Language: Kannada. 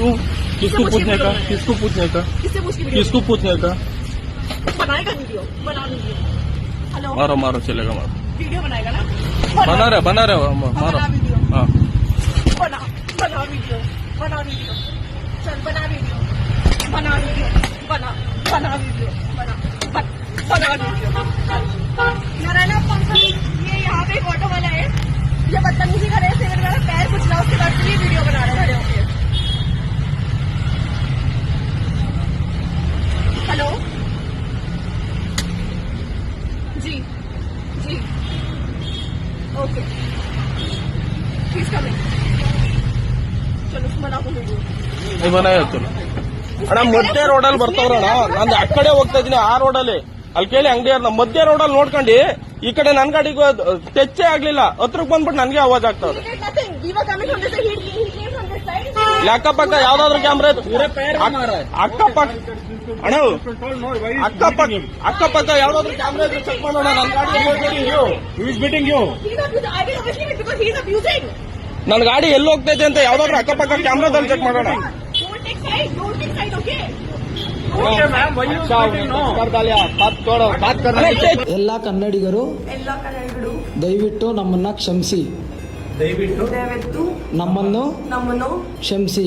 क्यों? किसको पूछने का? किसको पूछने का? किसको पूछने का? बनाएगा वीडियो, बना वीडियो। हेलो, मारो मारो, चलेगा मारो। वीडियो बनाएगा ना? बना रहे मारो। हाँ बना वीडियो, बना वीडियो, चल बना वीडियो, बना वीडियो, बना वीडियो, बना वीडियो। नारायण पंकज, ये यहाँ पे एक ऑटो वाला है, ये बदतमीजी करे, फिर मेरा पैर कुचला, उसके बाद ये वीडियो बना रहे खड़े होके। हेलो जी जी, ओके, प्लीज कमिंग। चलो मना को वीडियो नहीं बनाया चलो ಅಣ್ಣ ಮಧ್ಯ ರೋಡಲ್ಲಿ ಬರ್ತಾವ್ರಣ್ಣ ನಾನು ಆ ಕಡೆ ಹೋಗ್ತಾ ಇದೀನಿ ಆ ರೋಡಲ್ಲಿ ಅಲ್ಲಿ ಕೇಳಿ ಅಂಗಡಿಯವ್ರನ್ನ ಮಧ್ಯ ರೋಡಲ್ಲಿ ನೋಡ್ಕೊಂಡು ಈ ಕಡೆ ನನ್ ಗಾಡಿಗೆ ಟಚ್ಚೇ ಆಗ್ಲಿಲ್ಲ ಹತ್ರಕ್ಕೆ ಬಂದ್ಬಿಟ್ಟು ನನ್ಗೆ ಆವಾಜ್ ಆಗ್ತಾವ್ರೆ ಅಕ್ಕಪಕ್ಕ ಯಾವ್ದಾದ್ರು ಕ್ಯಾಮ್ರಾ ಅಕ್ಕಪಕ್ಕ ಅಣ್ಣ ಅಕ್ಕಪಕ್ಕ ಯಾವ್ದಾದ್ರು ಕ್ಯಾಮ್ರಾ ಇದ್ರೆ ಚೆಕ್ ಮಾಡೋಣ ನನ್ ಗಾಡಿ ಎಲ್ಲಿ ಹೋಗ್ತಾ ಇದೆ ಅಂತ ಯಾವ್ದಾದ್ರು ಅಕ್ಕಪಕ್ಕ ಕ್ಯಾಮ್ರಾದಲ್ಲಿ ಚೆಕ್ ಮಾಡೋಣ ಎಲ್ಲ ಕನ್ನಡಿಗರು ದಯವಿಟ್ಟು ನಮ್ಮನ್ನ ಕ್ಷಮಿಸಿ, ದಯವಿಟ್ಟು ನಮ್ಮನ್ನು ಕ್ಷಮಿಸಿ.